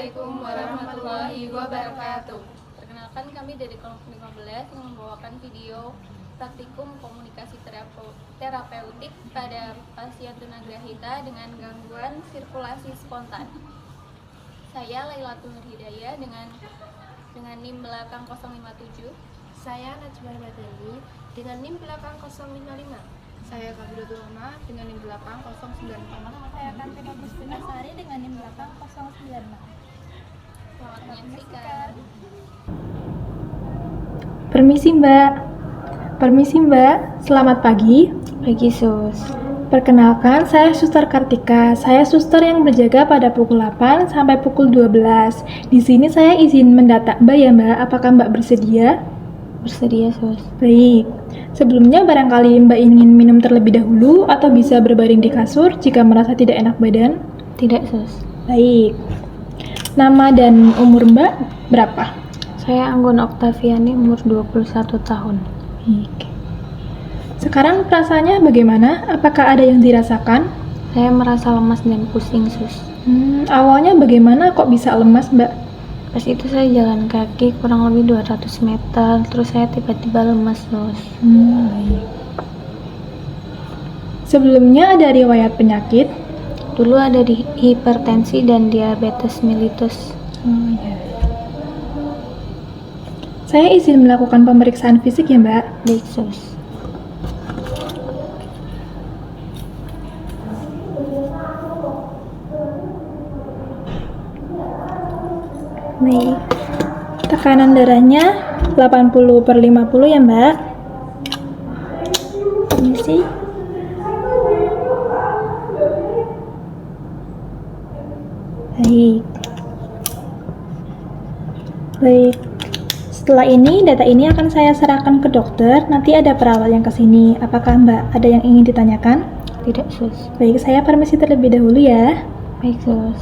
Assalamualaikum warahmatullahi wabarakatuh. Perkenalkan, kami dari kelompok 15 yang membawakan video praktikum komunikasi terapeutik pada pasien tunagrahita dengan gangguan sirkulasi spontan. Saya Lailatul Hidayah dengan NIM belakang 057. Saya Najmah Madani dengan NIM belakang 055. Saya Kabilatul Rahma dengan NIM belakang 095. Saya Kantina Puspinasari dengan NIM belakang 096. Selamat menyaksikan. Permisi Mbak, selamat pagi. Pagi Sus. Perkenalkan, saya Suster Kartika. Saya suster yang berjaga pada pukul 8 sampai pukul 12. Di sini saya izin mendata Mbak ya Mbak, apakah Mbak bersedia? Bersedia Sus. Baik, sebelumnya barangkali Mbak ingin minum terlebih dahulu atau bisa berbaring di kasur jika merasa tidak enak badan? Tidak Sus. Baik, nama dan umur Mbak berapa? Saya Anggun Oktaviani, umur 21 tahun. Baik. Sekarang perasaannya bagaimana? Apakah ada yang dirasakan? Saya merasa lemas dan pusing Sus. Awalnya bagaimana kok bisa lemas Mbak? Pas itu saya jalan kaki kurang lebih 200 meter, terus saya tiba-tiba lemas Sus. Baik. Sebelumnya ada riwayat penyakit? Dulu ada di hipertensi dan diabetes mellitus. Oh ya. Saya izin melakukan pemeriksaan fisik ya Mbak. Baik Sus. Baik. Tekanan darahnya 80/50 ya Mbak. Permisi. Baik. Setelah ini, data ini akan saya serahkan ke dokter. Nanti ada perawat yang kesini. Apakah Mbak ada yang ingin ditanyakan? Tidak Sus. Baik, saya permisi terlebih dahulu ya. Baik Sus.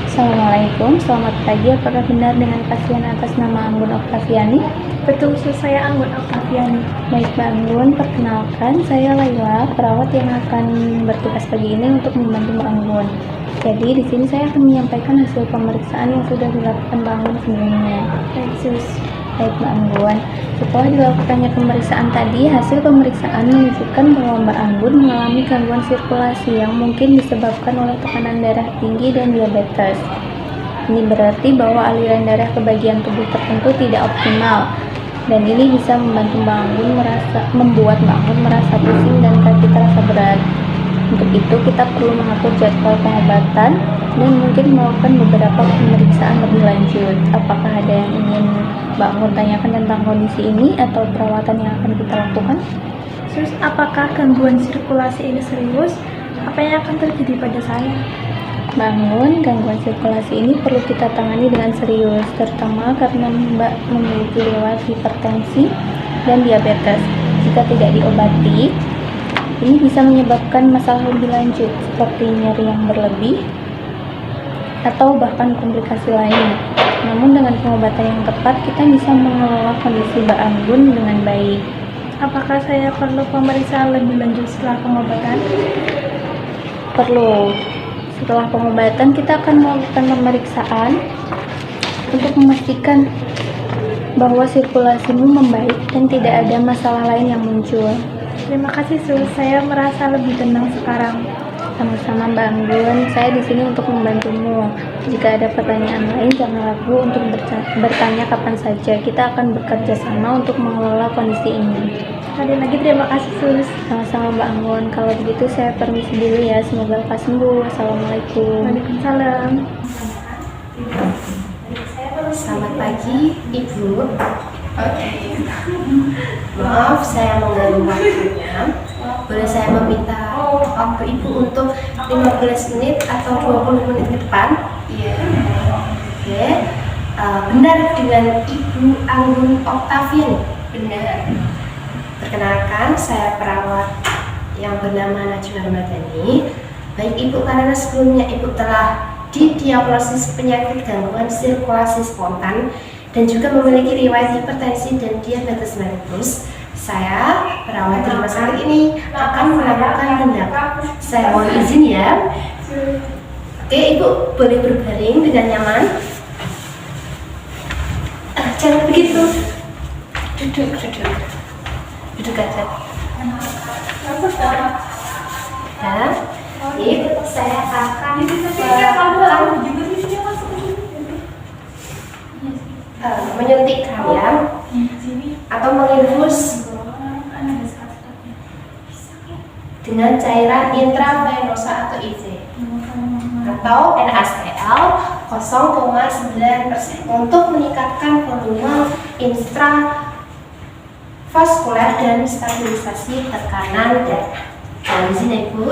Assalamualaikum, selamat pagi. Apakah benar dengan pasien atas nama Anggun Oktaviani? Betul, saya Anggun Oktaviani. Baik Mbak Anggun, perkenalkan saya Laila, perawat yang akan bertugas pagi ini untuk membantu Mbak Anggun. Jadi di sini saya akan menyampaikan hasil pemeriksaan yang sudah dilakukan Mbak Anggun sebelumnya. Baik Mbak Anggun, setelah dilakukannya pemeriksaan tadi, hasil pemeriksaan menunjukkan bahwa Mbak Anggun mengalami gangguan sirkulasi yang mungkin disebabkan oleh tekanan darah tinggi dan diabetes. Ini berarti bahwa aliran darah ke bagian tubuh tertentu tidak optimal, dan ini bisa membantu membuat Mbak Anggun merasa pusing dan kaki terasa berat. Untuk itu kita perlu mengatur jadwal pengobatan dan mungkin melakukan beberapa pemeriksaan lebih lanjut. Apakah ada yang ingin Mbak Anggun tanyakan tentang kondisi ini atau perawatan yang akan kita lakukan? Terus, apakah gangguan sirkulasi ini serius? Apa yang akan terjadi pada saya? Mbak Anggun, gangguan sirkulasi ini perlu kita tangani dengan serius, terutama karena Mbak memiliki riwayat hipertensi dan diabetes. Jika tidak diobati, ini bisa menyebabkan masalah lebih lanjut seperti nyeri yang berlebih atau bahkan komplikasi lain. Namun dengan pengobatan yang tepat, kita bisa mengelola kondisi Mbak Anggun dengan baik. Apakah saya perlu pemeriksaan lebih lanjut setelah pengobatan? Perlu. Setelah pengobatan, kita akan melakukan pemeriksaan untuk memastikan bahwa sirkulasimu membaik dan tidak ada masalah lain yang muncul. Terima kasih Sus, saya merasa lebih tenang sekarang. Sama-sama Mbak Anggun, saya di sini untuk membantumu. Jika ada pertanyaan lain, jangan ragu untuk bertanya kapan saja. Kita akan bekerja sama untuk mengelola kondisi ini. Sekali lagi terima kasih Sus. Sama-sama Mbak Anggun. Kalau begitu saya permisi dulu ya. Semoga lekas sembuh. Assalamualaikum. Waalaikumsalam. Selamat pagi Ibu. Maaf saya mengganggu waktunya. Boleh saya meminta waktu Ibu untuk 15 menit atau 20 menit ke depan? Iya. Oke. Benar dengan Ibu Anggun Oktaviani? Benar. Perkenalkan, saya perawat yang bernama Najmah Madani. Baik Ibu, karena sebelumnya Ibu telah didiagnosis penyakit gangguan sirkulasi spontan dan juga memiliki riwayat hipertensi dan diabetes mellitus, saya perawat di rumah sakit ini akan melakukan tindakan. Saya mohon izin ya. Oke, Ibu boleh berbaring dengan nyaman. Jangan begitu. Duduk aja. Ya, ini saya akan menyuntik kalian atau menginfus dengan cairan intravenosa atau IV atau NaCl 0,9% untuk meningkatkan volume intravaskuler dan stabilisasi tekanan darah. Nah, di sini Ibu.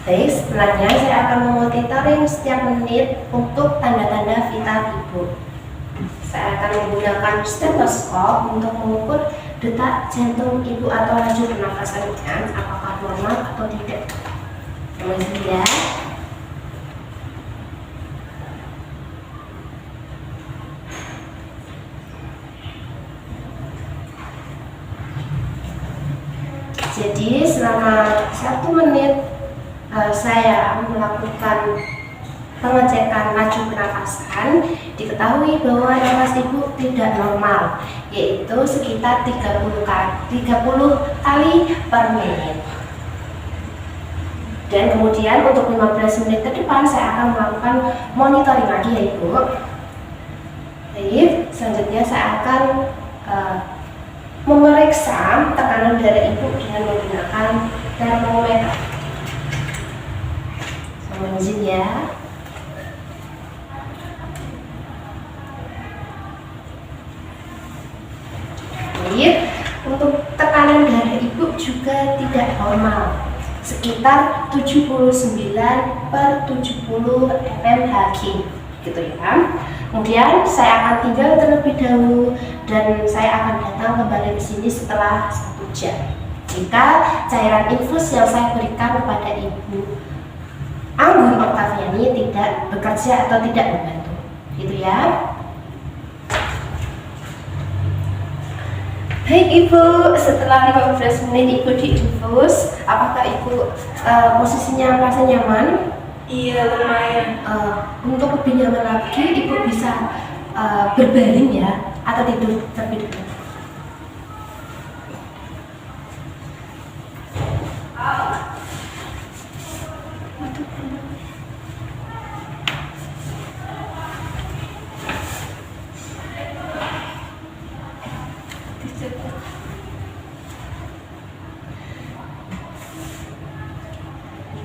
Baik, setelahnya saya akan memonitoring setiap menit untuk tanda-tanda vital Ibu. Saya akan menggunakan stetoskop untuk mengukur detak jantung Ibu atau laju pernafasannya, apakah normal atau tidak. Kemudian jadi selama 1 menit saya melakukan pengecekan laju pernafasan. Diketahui bahwa nafas Ibu tidak normal, yaitu sekitar 30 kali per menit. Dan kemudian untuk 15 menit ke depan saya akan melakukan monitoring lagi ya Ibu. Baik, selanjutnya saya akan memeriksa tekanan darah Ibu dengan menggunakan termometer. Mohon izin ya. Baik, untuk tekanan darah Ibu juga tidak normal, sekitar 79/70 mmHg, gitu ya. Kemudian saya akan tinggal terlebih dahulu dan saya akan datang kembali ke sini setelah 1 jam. Jika cairan infus yang saya berikan kepada Ibu Anggun Oktaviani tidak bekerja atau tidak membantu, gitu ya. Baik Ibu, setelah 15 menit Ibu diinfus, apakah Ibu posisinya merasa nyaman? Iya, lumayan. Untuk lebih nyaman lagi, Ibu bisa berbaring ya, atau tidur terlebih dahulu.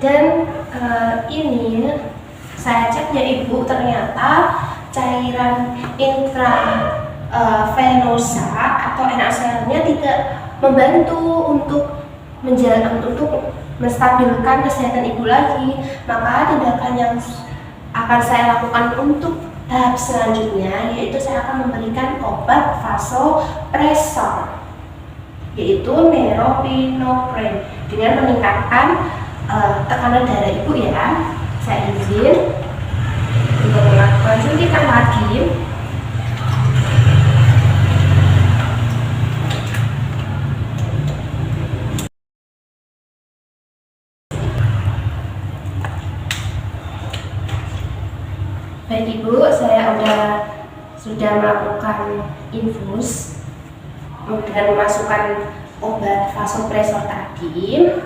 Dan ini saya ceknya Ibu, ternyata cairan intravenosa atau NaCl-nya tidak membantu untuk menstabilkan kesehatan Ibu lagi. Maka tindakan yang akan saya lakukan untuk tahap selanjutnya yaitu saya akan memberikan obat vasopresor, yaitu neropinephrine, dengan meningkatkan tekanan darah Ibu ya. Saya izin untuk melakukan suntikan lagi. Baik Ibu, saya sudah melakukan infus dengan memasukkan obat vasopresor tadi.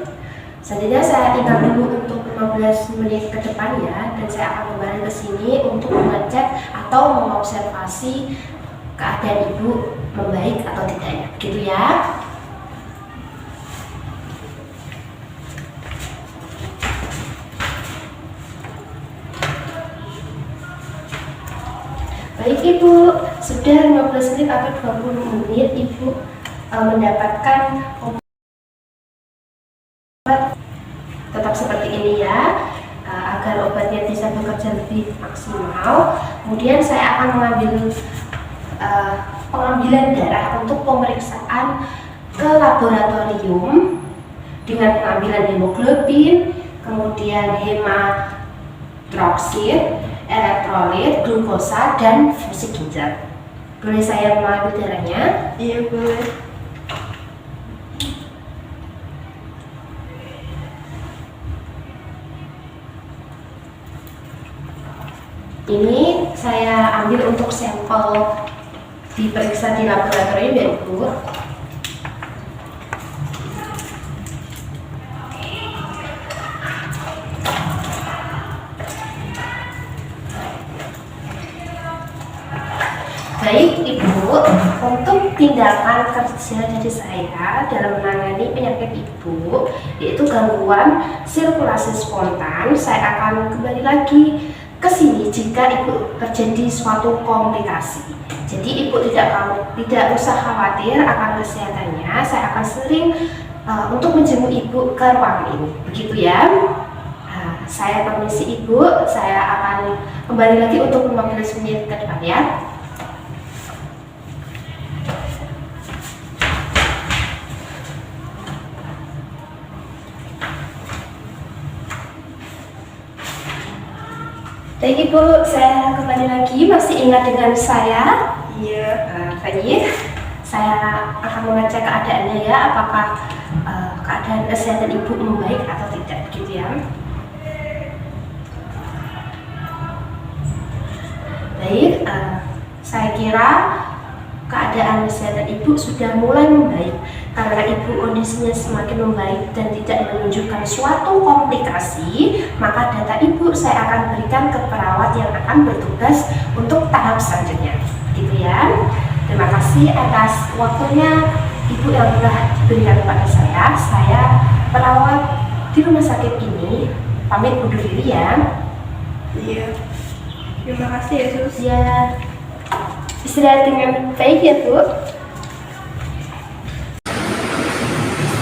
Selanjutnya saya tinggal dulu untuk 15 menit ke depan ya, dan saya akan kembali ke sini untuk mengecek atau mengobservasi keadaan Ibu membaik atau tidaknya, gitu ya. Baik Ibu, sudah 15 menit atau 20 menit ibu mendapatkan obat tetap seperti ini ya, agar obatnya bisa bekerja lebih maksimal. Kemudian saya akan mengambil pengambilan darah untuk pemeriksaan ke laboratorium dengan pengambilan hemoglobin, kemudian hematoksit, elektrolit, glukosa, dan fungsi ginjal. Boleh saya mengambil darahnya? Iya, boleh. Ini saya ambil untuk sampel diperiksa di laboratorium ya Ibu. Baik Ibu, untuk tindakan kerja dari saya dalam menangani penyakit Ibu, yaitu gangguan sirkulasi spontan, saya akan kembali lagi ke sini jika Ibu terjadi suatu komplikasi. Jadi Ibu tidak usah khawatir akan kesehatannya. Saya akan sering untuk menjenguk Ibu ke ruangan ini. Begitu ya. Saya permisi Ibu. Saya akan kembali lagi untuk 15 menit ke depan ya. Baik Ibu, saya kembali lagi. Masih ingat dengan saya? Iya. Baik, saya akan mengecek keadaannya ya, apakah keadaan kesehatan Ibu membaik atau tidak, gitu ya. Baik, saya kira keadaan kesehatan Ibu sudah mulai membaik karena Ibu kondisinya semakin membaik dan tidak menunjukkan suatu komplikasi. Maka data Ibu saya akan berikan ke perawat yang akan bertugas untuk tahap selanjutnya, gitu ya. Terima kasih atas waktunya Ibu yang telah diberikan kepada saya. Saya perawat di rumah sakit ini pamit undur diri ya. Iya. Terima kasih ya Sus. Ya, istirahat dengan baik ya Bu.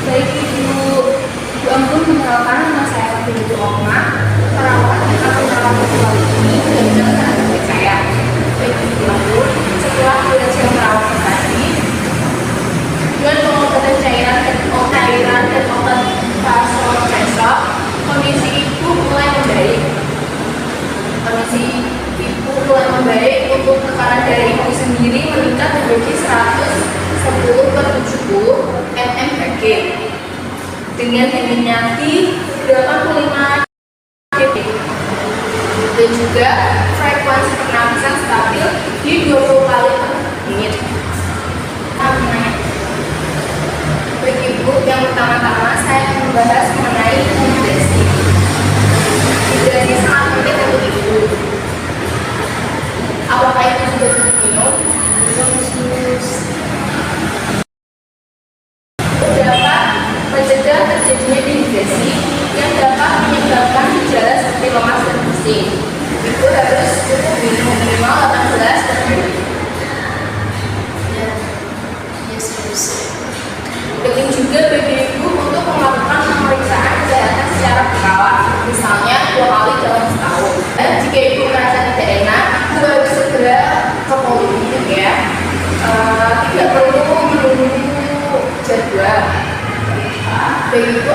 Baik Ibu ampun, mengenalkan nama saya Ibu Oma, perawat yang akan merawat Ibu ini dengan tenaga saya. Baik Ibu ampun, setelah belajar merawat tadi dengan pengobatan cairan dan obat vasopresor, kondisi Ibu mulai membaik. Untuk tekanan darah Ibu sendiri meningkat menjadi 110/70 mmHg dengan diminati 85 dB dan juga frekuensi pernapasan stabil di 20 kali per menit. Bagi Ibu, yang pertama-tama saya akan membahas mengenai hidrasi. Hidrasi sangat penting untuk Ibu. Apakah itu sudah cukup minum? Dapat mencegah terjadinya dehidrasi yang dapat menyebabkan gejala seperti lemas dan pusing. Ibu harus cukup minum minimal 8 gelas per hari. Penting juga bagi Ibu untuk melakukan pemeriksaan kesehatan secara berkala, misalnya 2 kali dalam setahun. Dan jika Ibu merasa tidak enak, Ibu harus segera ke poliklinik ya. Tidak perlu menunggu jadwal. Bagi Ibu